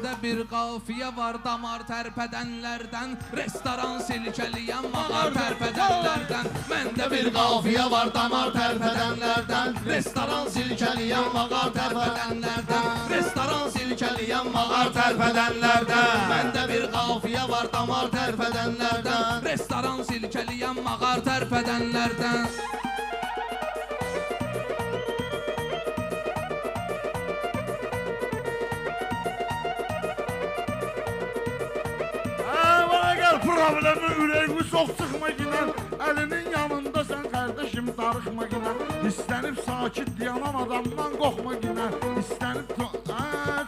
Məndə bir qafiyə var damar tərpədənlərdən, restoran silkəliyəm mağar tərpədənlərdən. Məndə bir qafiyə var damar tərpədənlərdən, restoran silkəliyəm mağar tərpədənlərdən, restoran silkəliyəm mağar tərpədənlərdən. Məndə bir qafiyə var damar tərpədənlərdən, restoran silkəliyəm mağar tərpədənlərdən. Problemi ürəyimi çox sıxma gilən, əlinin yanında sən qardaşım darıxma gilən. İstənib sakit yanan adamdan qorxma gilən, İstənib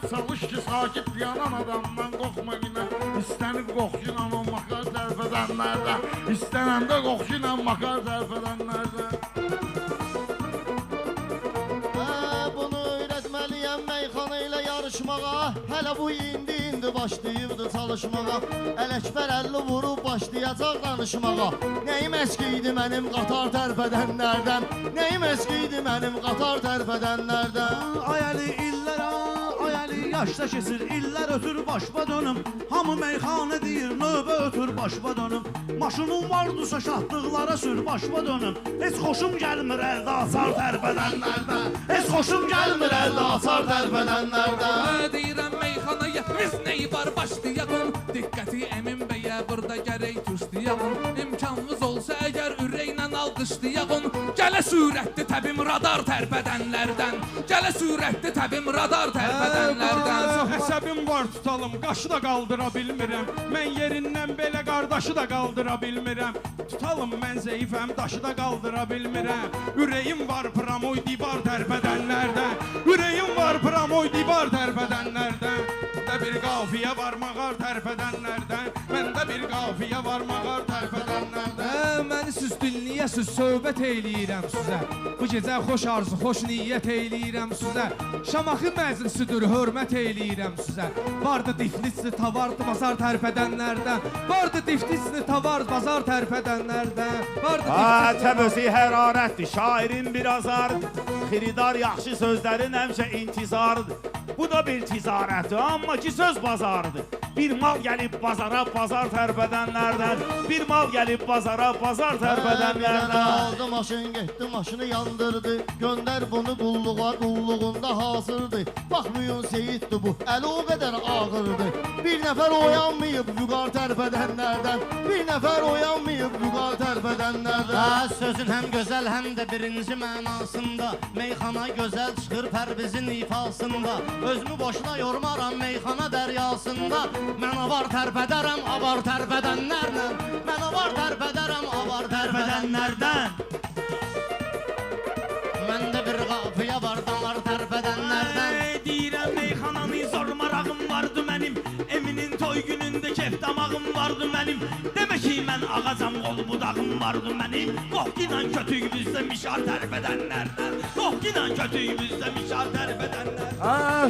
çalış ki sakit yanan adamdan qorxma gilən. İstənib qoxşuyla o makar tərpədənlərdən, İstənəndə qoxşuyla makar tərpədənlərdən. Bunu öyrətməliyəm meyxana ilə yarışmağa, hələ bu indi başlayıbdı çalışmağa. Ələkbər əlli vurub başlayacaq danışmağa. Nəyim əski idi mənim qatar tərpədənlərdən, Nəyim əski idi mənim qatar tərpədənlərdən. Ay əli illər, ay əli yaşda kesir, illər ötür başba dönüm. Hamı meyxanə deyir, növbə ötür başba dönüm. Maşınım vardısa şahlıqlara sür başba dönüm. Heç xoşum gəlmir əldə asar tərpədənlərdən, Heç xoşum gəlmir əldə asar tərpədənlərdən. Deyirəm meyxanaya biz neyi var başlayalım, diqqəti Əmin bəyə burada gərək tuşlayalım. İmkanımız olsa əgər ürəklə alqışlayalım, gələ sürətli təbim radar tərpədənlərdən, gələ sürətli təbim radar tərpədənlərdən. Həsəbim var tutalım, qaşı da qaldıra bilmirəm, mən yerindən belə qardaşı da qaldıra bilmirəm. Tutalım mən zəifəm, daşı da qaldıra bilmirəm. Ürəyim var pramoy divar tərpədənlərdən, ürəyim var pramoy divar tərpədənlərdən. Məndə bir qafiyə var mağar tərpədənlərdən, məndə bir qafiyə var mağar tərpədənlərdən. Məni siz dinləyəsiz, söhbət eyləyirəm sizə. Bu gecə xoş arzu, xoş niyyət eyləyirəm sizə. Şamaxı məclisidir, hörmət eyləyirəm sizə. Vardı diflisli tavardı bazar tərpədənlərdən, vardı diflisli tavardı bazar tərpədənlərdən. Təbəsi hərarətdir, şairin bir azardır, xiridar yaxşı sözlərin həmşə intizardır. Bu da bir ticarətdir, amma ki söz bazarıdır. Bir mal gəlib bazara, bazar tərpədənlərdən, bir mal gəlib bazara, bazar tərpədənlərdən. Aldı maşın, getdi maşını yandırdı, göndər bunu qulluğa, qulluğunda hazırdır. Baxmayın seyiddir bu, əli o qədər ağırdır. Bir nəfər oyanmayıb vüqar tərpədənlərdən, bir nəfər oyanmayıb vüqar tərpədənlərdən. Sözün həm gözəl, həm də birinci mənasında, meyxana gözəl çıxır pərvizin ifasında. Özümü boşuna yormaram meyxana dəryasında, mən avar tərpədərəm avar tərpədənlərdən, mən avar tərpədərəm avar tərpədənlərdən. Məndə bir qafiyə var damar tərpədənlərdən. Deyirəm meyxananı zor marağım vardı mənim, Eminin toy günündə kef damağım vardı mənim. Demə ki mən ağacam qol budağım vardı mənim. Qoxqinan kötüyümüzdə mişar tərpədənlərdən, Qoxqinan kötüyümüzdə mişar tərpədənlərdən.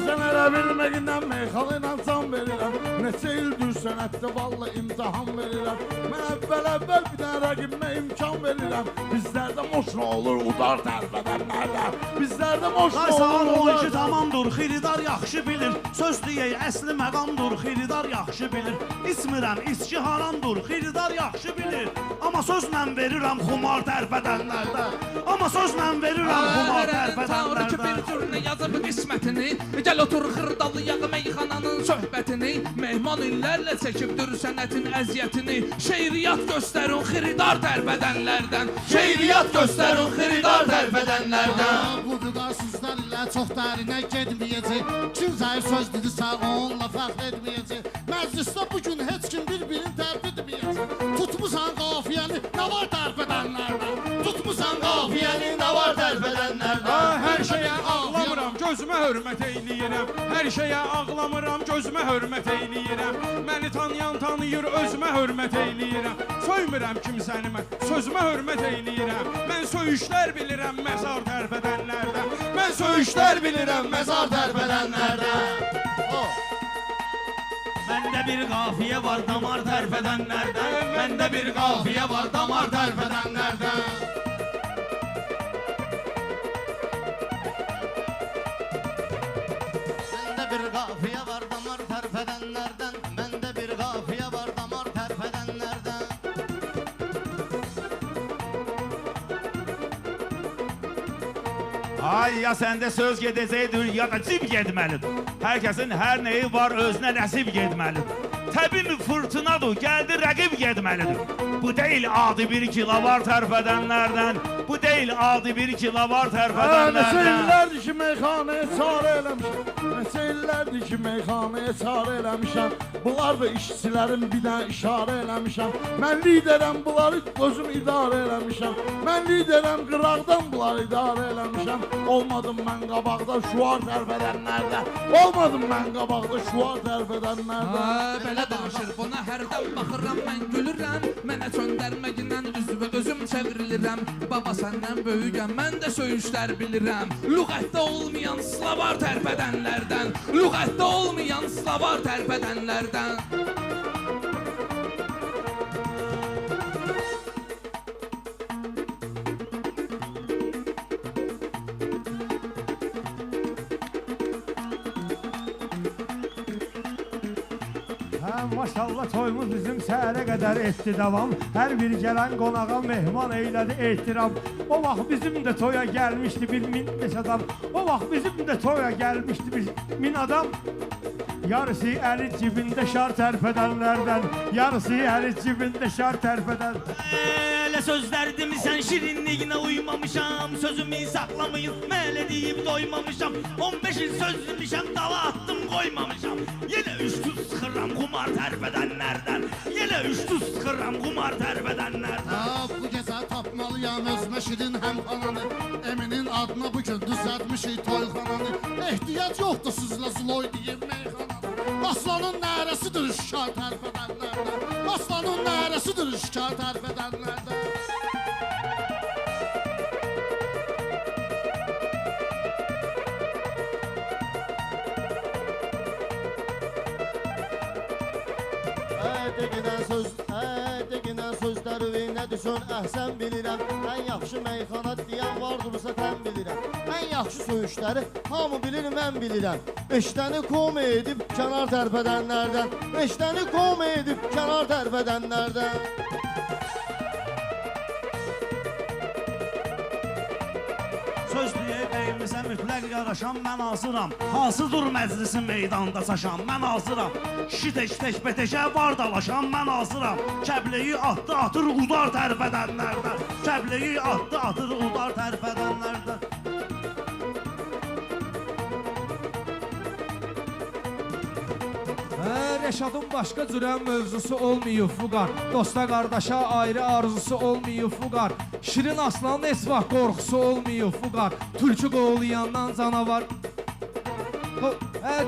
Sən elə bilməyindən meyxalı ilə can verirəm, neçə ildir sənətdə valla imtihan verirəm. Mən əvvəl bir dənə rəqibimə imkan verirəm, bizlərdə moşna olur udar tərpədənlərdən, bizlərdə moşna olur udar. O iki tamamdır, xiridar yaxşı bilir, söz deyək əsli məqamdır, xiridar yaxşı bilir. İçmirəm, içki haramdır, xiridar yaxşı bilir. Amma sözlə verirəm xumar tərpədənlərdən, amma sözlə verirəm xumar tərpədənlərdən. Tanrı ki bir türünə yazıb qismətini, gəl otur xırdalıyaq meyxananın söhbətini. Mehman illərlə çəkibdir sənətin əziyyətini, şeiriyyat göstərin xiridar tərpədənlərdən, şeiriyyat göstərin xiridar tərpədənlərdən. Bu vüqarsızlar ilə çox dərinə getməyəcək, kim zəif söz dedirsə onunla fəxr etməyəcək. Məclisdə bugün heç kim bir-birini tərp etməyəcək. Tutmusan qafiyəni, nə var tərpədənlərdən, tutmusan qafiyəni, nə var tərpədənlərdən. Hər şeyə ağlamıram, gözümə hörmət eyləyirəm, hər şeyə ağlamıram, gözümə hörmət eyləyirəm. Məni tanıyan tanıyır, özümə hörmət eyləyirəm. Söymürəm kimsəni mən, sözümə hörmət eyləyirəm. Mən söyüşlər bilirəm məzar tərpədənlərdən, mən söyüşlər bilirəm məzar tərpədənlərdən. Məndə bir qafiyə var damar tərpədənlərdən, məndə bir qafiyə var damar tərpədənlərdən. Məndə bir qafiyə var damar tərpədənlərdən. Məndə bir qafiyə var damar tərpədənlərdən. Ay ya səndə söz gedəcəkdir ya da cib getməlidir. Hər kəsin hər neyi var özünə nəsib getməlidir. Təbii fırtınadır, gəldi rəqib getməlidir. Bu deyil adi bir kilovar tərpədənlərdən. Bu deyil adi bir kilovar Neçə tərpədənlərdən. illərdir ki meyxanaya çare eləmişəm. Neçə illərdir ki meyxanaya çare eləmişəm. Bunlar da işçilərin bir dənə işarə eləmişəm. Mən liderəm, bunları özüm idarə eləmişəm. Mən liderəm, qıraqdan bunları idarə eləmişəm. Olmadım mən qabaqda şuar tərpədənlərdə. Olmadım mən qabaqda şuar tərpədənlərdə. Belə danışır buna hərdən baxıram mən gülürəm. Mənə çöndərməgindən üzvə özüm çevrilirəm. Baba səndən böyüyəm, mən də söyüşlər bilirəm. Lüğətdə olmayan slavar tərpədənlərdən. Lüğətdə olmayan slavar tərpədənlərdən. Maşallah toyumuz bizim səhərə qədər etdi davam. Hər bir gələn qonağa mehman eylədi ehtiram. O vaxt bizim də toya gəlmişdi bir min adam. O vaxt bizim də toya gəlmişdi bir min adam. Yarısı əli cibində şar tərpədənlərdən. Yarısı əli cibində şar tərpədən. Elə sözlər demisən şirinliyinə uymamışam. Sözümü saxlamayın mələ deyib doymamışam. 15 il söz demişəm dala attım qoymamışam. Yenə üç tuz sıxıram qumar tərpədənlərdən. Yenə üç tuz sıxıram qumar tərpədənlərdən. Bu gecə tapmalıyam özümə şirin həmxananı. Eminin adına bu gün düzəltmişik toyxananı. Ehtiyac yoxdur sizlə zuloy deyib meyxananı. Aslanın nərəsidir şikar tərpədənlərdən. Aslanın nərəsidir şikar tərpədənlərdən. Deginən sözləri nə düşün əhsən bilirəm. Ən yaxşı meyxana deyən vardırsa tən bilirəm. Ən yaxşı söyüşləri hamı bilir mən bilirəm. Beşdəni kome edib kənar tərpədənlərdən. Beşdəni kome edib kənar tərpədənlərdən. Söz deyilməsə mütləq yaraşam mən hazıram. Hazırdır məclisin meydanda saşam mən hazıram. Kişi tək betəşə var dalaşam mən hazıram. Kəbleyi atdı atır udar tərpədənlərdən. Kəbleyi atdı atır udar tərpədənlərdən. Rəşadın başqa cürə mövzusu olmayıb Fuqar. Dosta qardaşa ayrı arzusu olmayıb Fuqar. Şirin aslanın heç vaxt qorxusu olmayıb Fuqar. Tülkü qovlayandan canavar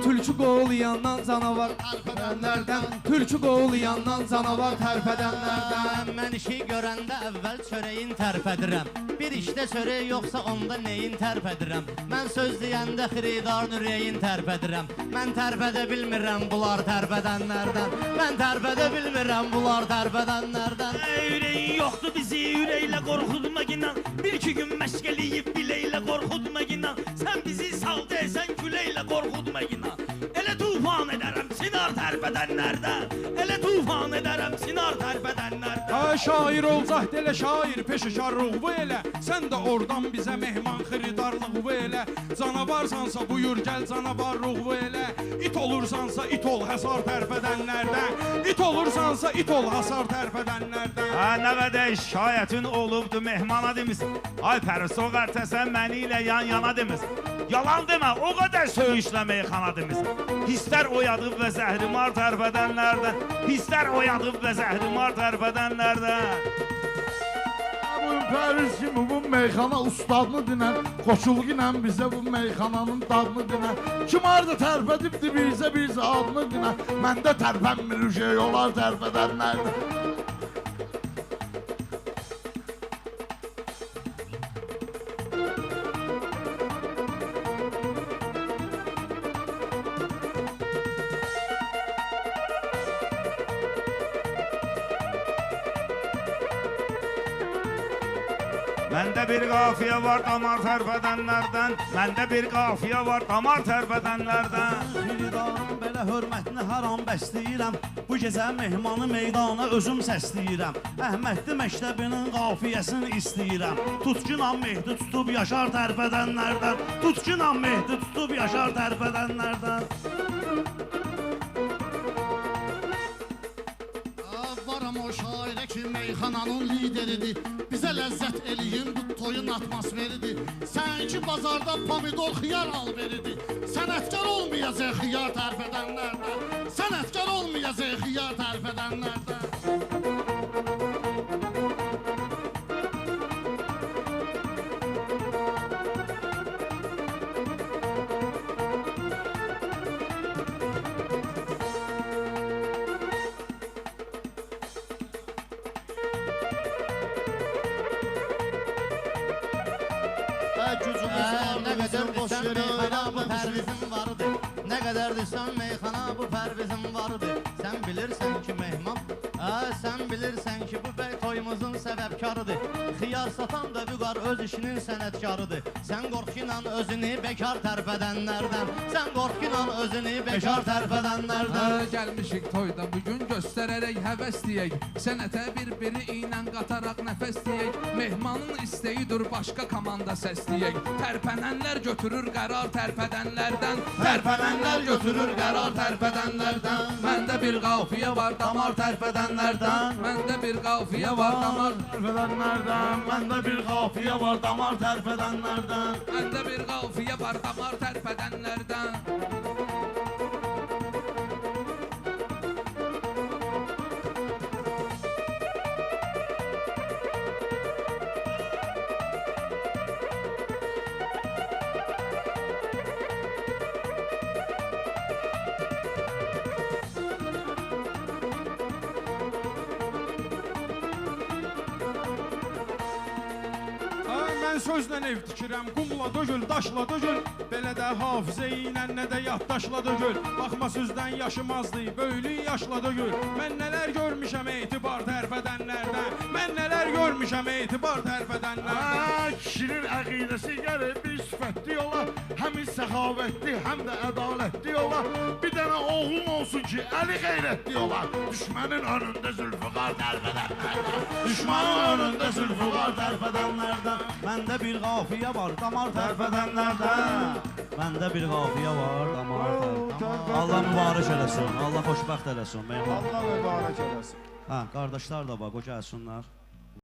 tülkü qovlayandan canavar tərpədənlərdən. Tülkü qovlayandan canavar tərpədənlərdən. Mən işi görəndə əvvəl çörəyin tərpədirəm. Bir işdə çörək yoxsa onda neyin tərpədirəm. Mən söz deyəndə xiridarın ürəyin tərpədirəm. Mən tərpədə bilmirəm bunlar tərpədənlərdən. Mən tərpədə bilmirəm bunlar tərpədənlərdən. Ürəyin yoxdur bizi ürəklə qorxutma inan. Bir iki gün məşq eləyib biləklə qorxutma inan. Sən bizi sal desən küləklə qorxutma inan. Elə tufan edərəm sinar tərpədənlərdən. Elə tufan edərəm sinar tərpədənlərdən. Şair olcaq delə şair peşəkarlığı elə. Sən də oradan bizə mehman xiridarlığı elə. Canavarsansa buyur gəl canavarlığı elə. İt olursansa it ol həsar tərpədənlərdən. İt olursansa it ol hasar tərpədənlərdən. Nə qədər şayətin olubdu mehmana demişsin. Ay Pərisoğar təsən məni ilə yan yana demişsin. Yalan demə, o qədər söyüşlə meyxana demişsin. Hisslər oyadıb və zəhrimar tərpədənlərdən. Hisslər oyadıb və zəhrimar tərpədənlərdən. Bu Pəris kimi bu meyxana ustadını dinən, qoşulğu ilə bizə bu meyxananın dadını dinən. Kim harada tərpədibdi bizə adını dinən. Məndə tərpənmir şey olar tərpədənlərdən. Məndə bir qafiyə var damar tərpədənlərdən. Məndə bir qafiyə var damar tərpədənlərdən. Xiridarın belə hörmətini hər an bəsləyirəm. Bu gecə mehmanı meydana özüm səsləyirəm. Əhmədli məktəbinin qafiyəsini istəyirəm. Tutqunam Mehdi tutub yaşar tərpədənlərdən. Tutqunam Mehdi tutub yaşar tərpədənlərdən. Varam o şairə ki, meyxananın lideridir. Bizə ləzzət eləyin bu toyun atmosferidir. Sən ki, bazarda pomidor, xiyar al verirdi. Sənətkar olmayacaq xiyar tərpədənlərdən. Sənətkar olmayacaq xiyar tərpədənlərdən. Nə qədər desən meyxana bu pərvizim vardı. Nə qədər desən meyxana bu pərvizim vardı. Sən bilirsən ki mehman, sən bilirsən ki bu bəy toyumuzun səbəbkarıdır. Xiyar satan da vüqar öz işinin sənətkarıdır. Sən qorxunan özünü bekar tərpədənlərdən. Sən qorxunan özünü bekar tərpədənlərdən. Gəlmişik toyda bugün göstərərək həvəs deyək. Sənətə bir-biri ilə qataraq nəfəs deyək. Mehmanın istəyidir başqa komanda səs deyək. Tərpənənlər götürür qərar tərpədənlərdən. Tərpənənlər götürür qərar tərpədənlərdən. Məndə bir qafiyə var damar tərpədənlərdən. Məndə bir qafiyə var damar Tərpədənlərdən. Məndə bir qafiyə var damar tərpədənlərdən. Məndə bir qafiyə var damar tərpədənlərdən. Mən sözlə ev tikirəm, qumla dögül, daşla dögül. Belə də hafizə ilə nə də yaddaşla dögül. Baxma sözdən yaşım azdı, böylük yaşla dögül. Mən nələr görmüşəm etibar tərpədənlərdən. Mən nələr görmüşəm etibar tərpədənlərdən. Kişinin əqidəsi gəlir bir sifətli ola. Həm səxavətli, həm də ədalətli ola. Bir dənə oğlun olsun ki, əli xeyrətli ola. Düşmənin önündə zülfüqar tərpədənlərdən. Düşmənin önündə zülfüqar tərpədənlərdən. Məndə bir qafiyə var damar tərpədənlərdən. Məndə bir qafiyə var damar tərpədənlərdən. Allah mübarək eləsin, Allah xoşbəxt eləsin. Allah mübarək eləsin. Qardaşlar da bax, o gəlsinlər.